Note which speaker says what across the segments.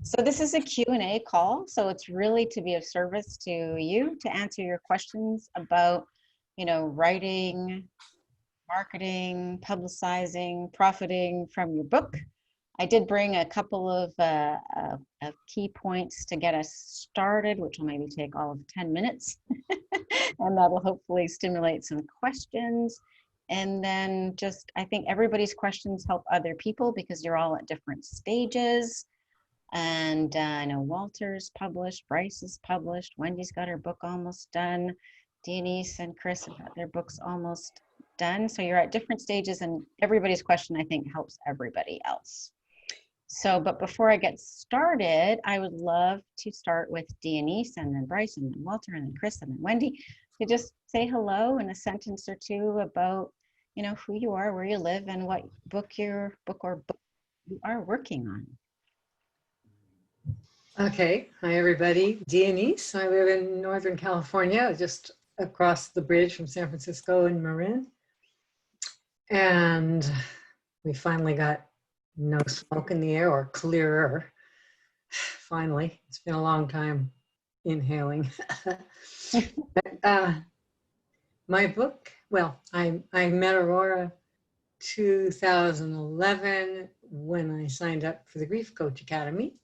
Speaker 1: So this is a Q&A call, so it's really to be of service to you to answer your questions about, writing, marketing, publicizing, profiting from your book. I did bring a couple of key points to get us started, which will maybe take all of 10 minutes, and that will hopefully stimulate some questions. And then I think everybody's questions help other people because you're all at different stages. And I know Walter's published, Bryce is published, Wendy's got her book almost done, Denise and Chris have got their books almost done. So you're at different stages, and everybody's question, I think, helps everybody else. So, but before I get started, I would love to start with Denise and then Bryce and then Walter and then Chris and then Wendy to just say hello in a sentence or two about, who you are, where you live, and what book you are working on.
Speaker 2: Okay, hi everybody. Denise. I live in Northern California, just across the bridge from San Francisco in Marin. And we finally got no smoke in the air, or clearer. Finally, it's been a long time inhaling. But, my book, well, I met Aurora 2011 when I signed up for the Grief Coach Academy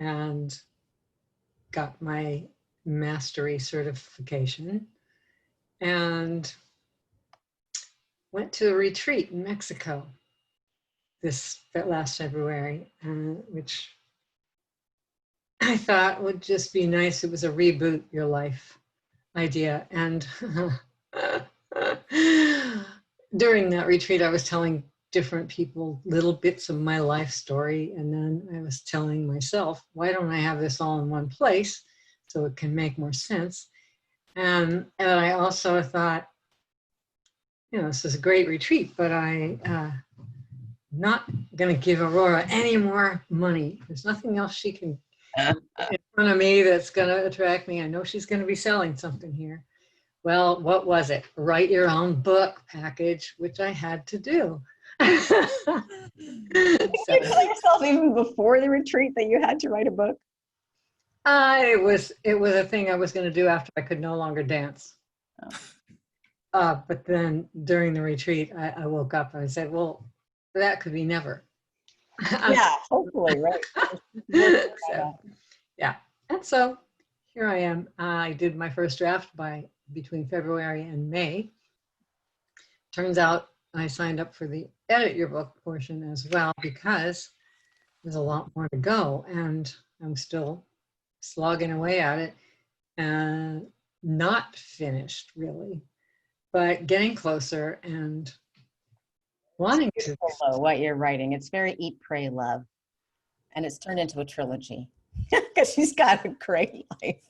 Speaker 2: and got my mastery certification and went to a retreat in Mexico last February, which I thought would just be nice. It was a reboot your life idea. And during that retreat, I was telling different people little bits of my life story. And then I was telling myself, why don't I have this all in one place so it can make more sense? And I also thought, this is a great retreat, but I'm not going to give Aurora any more money. There's nothing else she can in front of me that's going to attract me. I know she's going to be selling something here. Well, what was it? Write your own book package, which I had to do.
Speaker 1: Did you tell yourself even before the retreat that you had to write a book?
Speaker 2: It was a thing I was going to do after I could no longer dance. Oh. But then during the retreat, I woke up and I said, well, that could be never.
Speaker 1: Yeah, hopefully, right?
Speaker 2: So, yeah. And so here I am. I did my first draft between February and May. Turns out I signed up for the edit your book portion as well because there's a lot more to go, and I'm still slogging away at it and not finished really, but getting closer and wanting to.
Speaker 1: What you're writing, it's very Eat, Pray, Love, and it's turned into a trilogy because she's got a great life.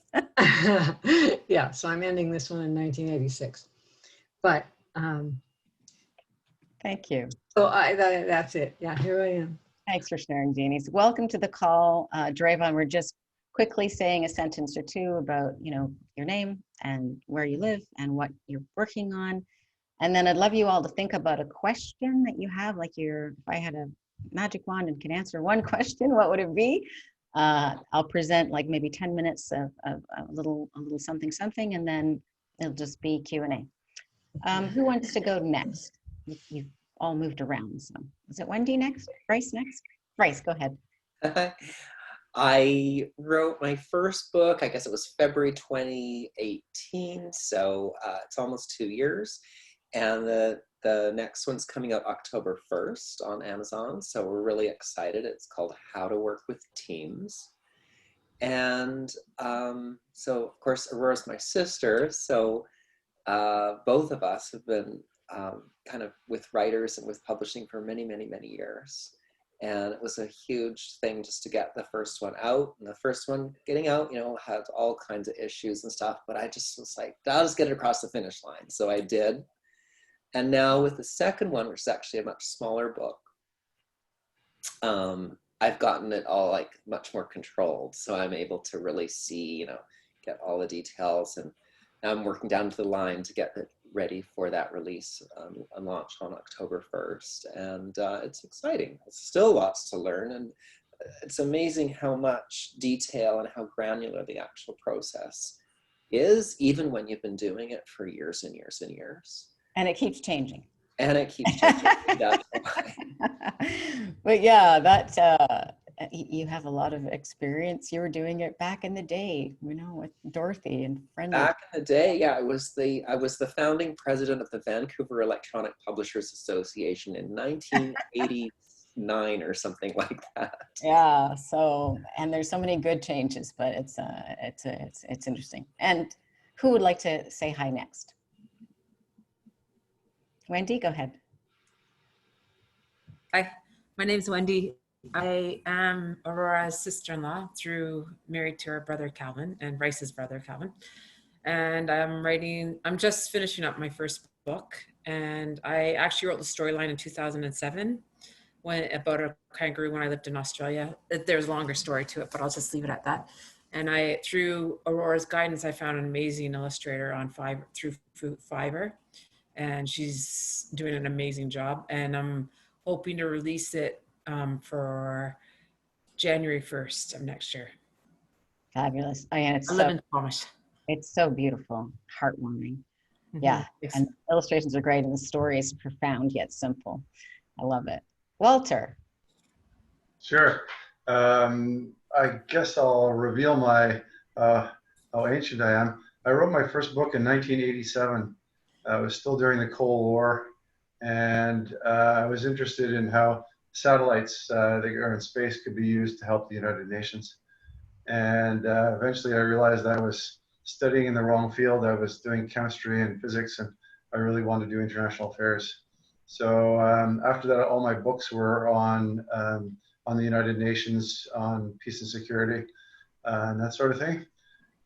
Speaker 2: Yeah, so I'm ending this one in 1986, but
Speaker 1: thank you.
Speaker 2: So that's it. Yeah, here I am.
Speaker 1: Thanks for sharing, Denise. Welcome to the call, Drayvon. We're just quickly saying a sentence or two about, your name and where you live and what you're working on. And then I'd love you all to think about a question that you have, like if I had a magic wand and can answer one question, what would it be? I'll present like maybe 10 minutes of a little something, and then it'll just be Q&A. Who wants to go next? You've all moved around. So is it Wendy next? Bryce next? Bryce, go ahead.
Speaker 3: I wrote my first book, I guess it was February 2018. So it's almost 2 years. And the next one's coming out October 1st on Amazon. So we're really excited. It's called How to Work with Teams. And so of course, Aurora's my sister. So both of us have been kind of with writers and with publishing for many, many, many years. And it was a huge thing just to get the first one out. And the first one getting out, had all kinds of issues and stuff, but I just was like, I'll just get it across the finish line. So I did. And now with the second one, which is actually a much smaller book, I've gotten it all like much more controlled. So I'm able to really see, get all the details. And now I'm working down to the line to get it ready for that release and launch on October 1st. And it's exciting. It's still lots to learn. And it's amazing how much detail and how granular the actual process is, even when you've been doing it for years and years and years.
Speaker 1: And it keeps changing.
Speaker 3: And it keeps changing. That's why.
Speaker 1: But yeah, that you have a lot of experience. You were doing it back in the day, you know, with Dorothy and Friendly.
Speaker 3: Back in the day, yeah, I was the founding president of the Vancouver Electronic Publishers Association in 1989 or something like that.
Speaker 1: Yeah. So, and there's so many good changes, but it's interesting. And who would like to say hi next? Wendy, go ahead.
Speaker 4: Hi, my name is Wendy. I am Aurora's sister-in-law through married to her brother Calvin and Bryce's brother Calvin. And I'm just finishing up my first book. And I actually wrote the storyline in 2007 about a kangaroo when I lived in Australia. There's a longer story to it, but I'll just leave it at that. And through Aurora's guidance, I found an amazing illustrator on through Fiverr. And she's doing an amazing job. And I'm hoping to release it for January 1st of next year.
Speaker 1: Fabulous. Oh, yeah, it's so beautiful, heartwarming. Mm-hmm. Yeah, yes. And illustrations are great, and the story is profound yet simple. I love it. Walter.
Speaker 5: Sure. I guess I'll reveal how ancient I am. I wrote my first book in 1987. It was still during the Cold War, and I was interested in how satellites that are in space could be used to help the United Nations. And eventually I realized I was studying in the wrong field. I was doing chemistry and physics, and I really wanted to do international affairs. So after that, all my books were on the United Nations, on peace and security, and that sort of thing.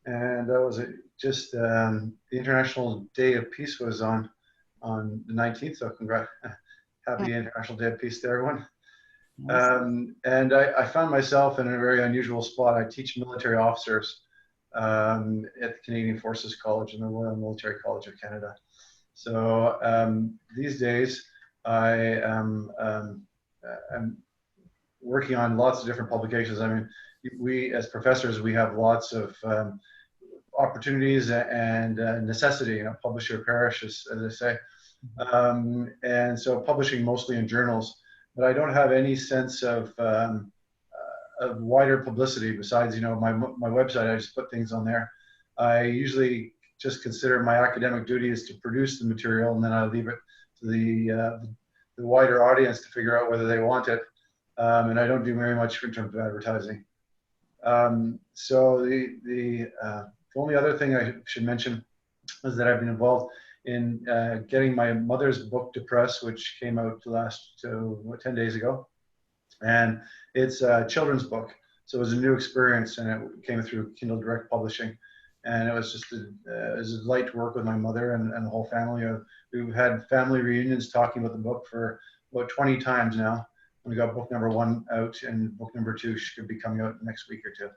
Speaker 5: And that was just the International Day of Peace was on the 19th. So happy International Day of Peace to everyone. And I found myself in a very unusual spot. I teach military officers at the Canadian Forces College and the Royal Military College of Canada. So these days I am working on lots of different publications. I mean, we as professors, we have lots of opportunities and necessity, publish or perish, as I say. And so publishing mostly in journals, but I don't have any sense of wider publicity besides, my website. I just put things on there. I usually just consider my academic duty is to produce the material, and then I leave it to the wider audience to figure out whether they want it. And I don't do very much in terms of advertising. So the only other thing I should mention is that I've been involved in getting my mother's book to press, which came out 10 days ago. And it's a children's book. So it was a new experience, and it came through Kindle Direct Publishing. And it was just it was a delight to work with my mother and the whole family. We've had family reunions talking about the book for about 20 times now. We got book number 1 out, and book number 2 should be coming out next week or 2.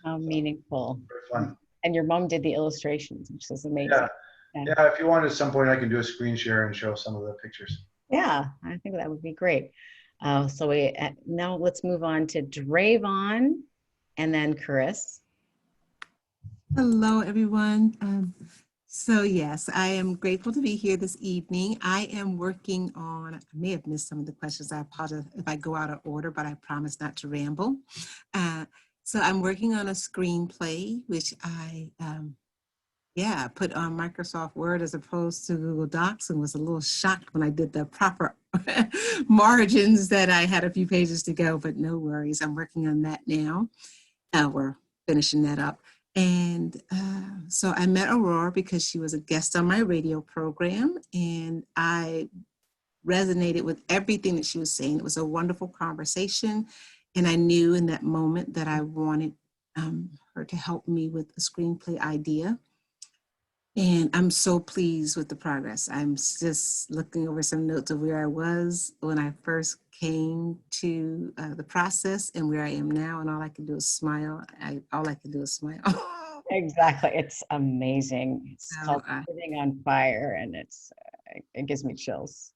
Speaker 1: How meaningful.
Speaker 5: Very fun.
Speaker 1: And your mom did the illustrations, which is amazing.
Speaker 5: Yeah, if you want, at some point I can do a screen share and show some of the pictures.
Speaker 1: Yeah, I think that would be great. So now let's move on to Drayvon and then Chris.
Speaker 6: Hello, everyone. So yes, I am grateful to be here this evening. I am working on, I may have missed some of the questions. I apologize if I go out of order, but I promise not to ramble. So I'm working on a screenplay, which I put on Microsoft Word as opposed to Google Docs, and was a little shocked when I did the proper margins that I had a few pages to go, but no worries. I'm working on that now. We're finishing that up. And so I met Aurora because she was a guest on my radio program, and I resonated with everything that she was saying. It was a wonderful conversation, and I knew in that moment that I wanted her to help me with a screenplay idea. And I'm so pleased with the progress. I'm just looking over some notes of where I was when I first came to the process and where I am now, and all I can do is smile. All I can do is smile.
Speaker 1: Exactly. It's amazing. It's called Living on Fire, and it gives me chills.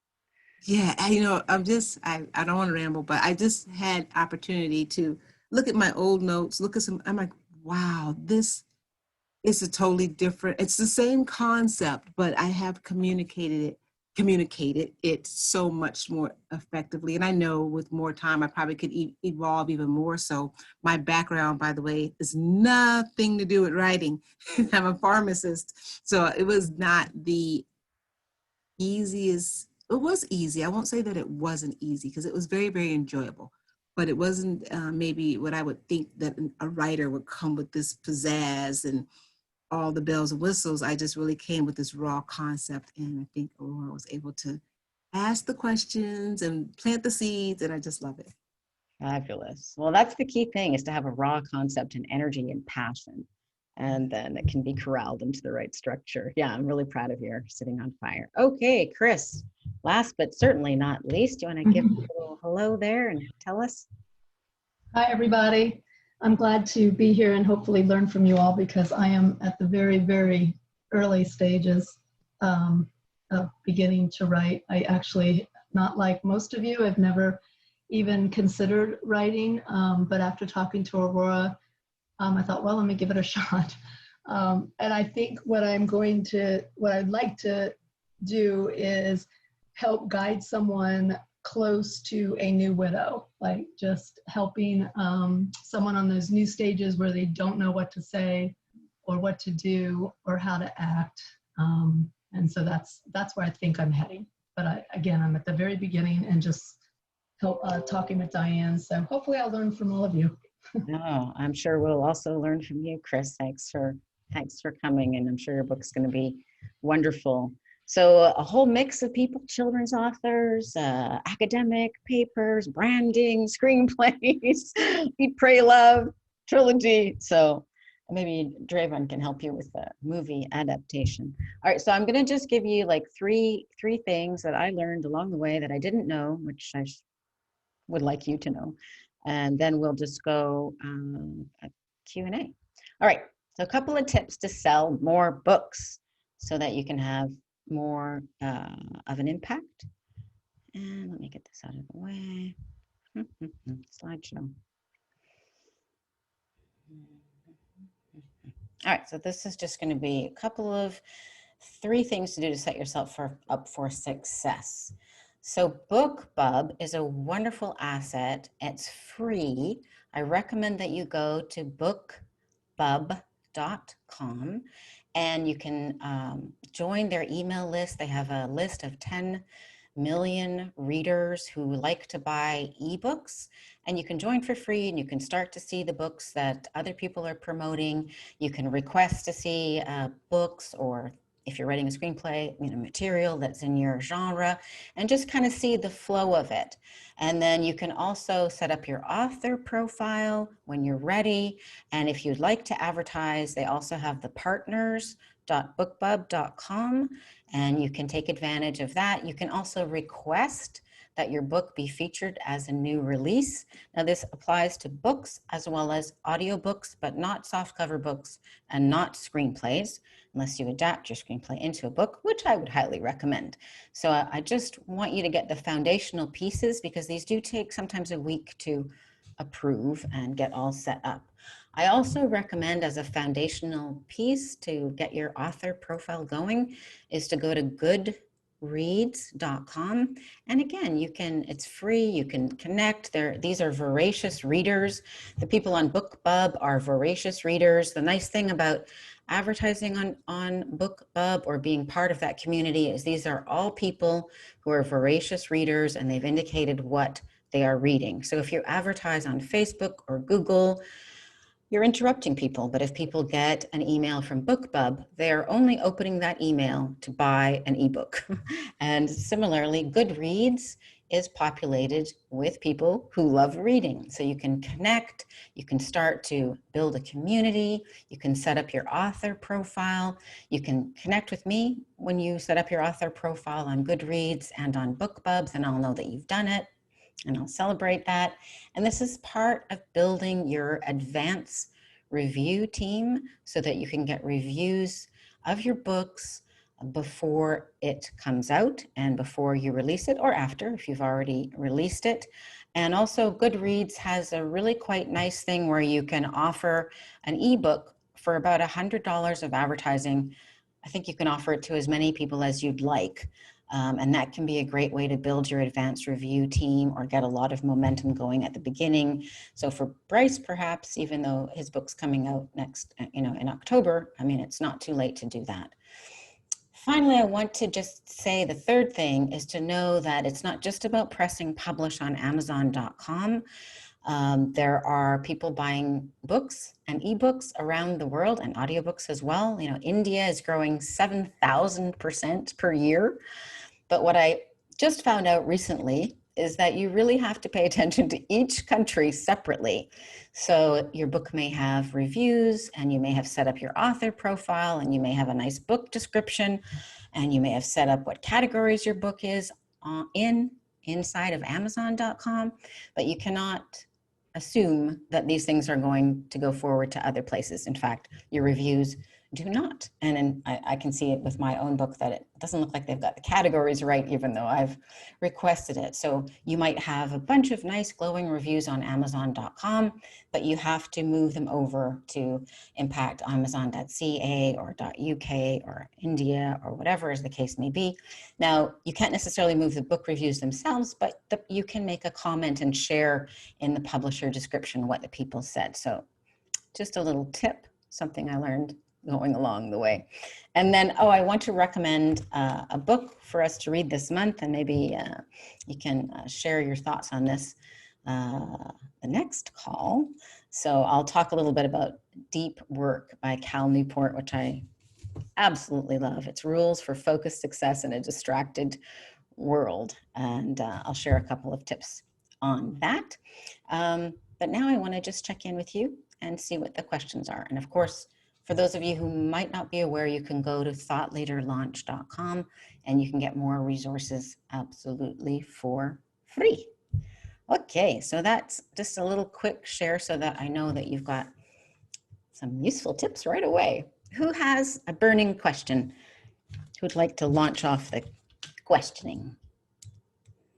Speaker 6: Yeah, I don't want to ramble, but I just had opportunity to look at my old notes, look at some, I'm like, wow, this is a totally different, it's the same concept, but I have communicated it so much more effectively. And I know with more time, I probably could evolve even more. So my background, by the way, is nothing to do with writing. I'm a pharmacist. So it was not the easiest. It was easy. I won't say that it wasn't easy because it was very, very enjoyable. But it wasn't maybe what I would think that a writer would come with this pizzazz and all the bells and whistles. I just really came with this raw concept, and I think Aurora was able to ask the questions and plant the seeds, and I just love it.
Speaker 1: Fabulous. Well, that's the key thing, is to have a raw concept and energy and passion. And then it can be corralled into the right structure. Yeah, I'm really proud of your sitting on fire. Okay, Chris, last but certainly not least, do you want to give a little hello there and tell us?
Speaker 7: Hi, everybody. I'm glad to be here and hopefully learn from you all, because I am at the very, very early stages of beginning to write. I actually, not like most of you, have never even considered writing, but after talking to Aurora, I thought, well, let me give it a shot. And I think what I'd like to do is help guide someone close to a new widow, like just helping someone on those new stages where they don't know what to say or what to do or how to act. And so that's where I think I'm heading. But again, I'm at the very beginning and just talking with Diane. So hopefully I'll learn from all of you.
Speaker 1: No, I'm sure we'll also learn from you, Chris. Thanks for coming, and I'm sure your book's going to be wonderful. So a whole mix of people, children's authors, academic papers, branding, screenplays, Eat, Pray, Love, trilogy. So maybe Draven can help you with the movie adaptation. All right, so I'm going to just give you like three things that I learned along the way that I didn't know, which I would like you to know. And then we'll just go Q&A. All right, so a couple of tips to sell more books so that you can have more of an impact. And let me get this out of the way. Slideshow. All right, so this is just going to be a couple of 3 things to do to set yourself up for success. So BookBub is a wonderful asset. It's free. I recommend that you go to bookbub.com and you can join their email list. They have a list of 10 million readers who like to buy ebooks, and you can join for free and you can start to see the books that other people are promoting. You can request to see books, or if you're writing a screenplay, material that's in your genre, and just kind of see the flow of it. And then you can also set up your author profile when you're ready. And if you'd like to advertise, they also have the partners.bookbub.com, and you can take advantage of that. You can also request that your book be featured as a new release. Now this applies to books as well as audiobooks, but not softcover books and not screenplays, unless you adapt your screenplay into a book, which I would highly recommend. So I just want you to get the foundational pieces, because these do take sometimes a week to approve and get all set up. I also recommend, as a foundational piece to get your author profile going, is to go to goodreads.com. And again, it's free, you can connect. These are voracious readers. The people on BookBub are voracious readers. The nice thing about advertising on BookBub or being part of that community is these are all people who are voracious readers, and they've indicated what they are reading. So if you advertise on Facebook or Google, you're interrupting people. But if people get an email from BookBub, they're only opening that email to buy an ebook. And similarly, Goodreads is populated with people who love reading. So you can connect, you can start to build a community, you can set up your author profile, you can connect with me when you set up your author profile on Goodreads and on BookBub, and I'll know that you've done it, and I'll celebrate that. And this is part of building your advance review team so that you can get reviews of your books before it comes out and before you release it, or after if you've already released it. And also Goodreads has a really quite nice thing where you can offer an ebook for about $100 of advertising. I think you can offer it to as many people as you'd like. And that can be a great way to build your advanced review team or get a lot of momentum going at the beginning. So for Bryce, perhaps, even though his book's coming out next, in October, I mean, it's not too late to do that. Finally, I want to just say the third thing is to know that it's not just about pressing publish on Amazon.com. There are people buying books and ebooks around the world and audiobooks as well. India is growing 7,000% per year. But what I just found out recently is that you really have to pay attention to each country separately. So your book may have reviews, and you may have set up your author profile, and you may have a nice book description, and you may have set up what categories your book is inside of Amazon.com, but you cannot assume that these things are going to go forward to other places. In fact, your reviews do not. And I can see it with my own book that it doesn't look like they've got the categories right, even though I've requested it. So you might have a bunch of nice glowing reviews on Amazon.com, but you have to move them over to impact Amazon.ca or .uk or India or whatever as the case may be. Now, you can't necessarily move the book reviews themselves, but you can make a comment and share in the publisher description what the people said. So just a little tip, something I learned going along the way. And then, I want to recommend a book for us to read this month, and maybe you can share your thoughts on this the next call. So I'll talk a little bit about Deep Work by Cal Newport, which I absolutely love. It's rules for focused success in a distracted world. And I'll share a couple of tips on that. But now I want to just check in with you and see what the questions are. And of course, for those of you who might not be aware, you can go to thoughtleaderlaunch.com and you can get more resources absolutely for free. Okay, so that's just a little quick share so that I know that you've got some useful tips right away. Who has a burning question? Who'd like to launch off the questioning?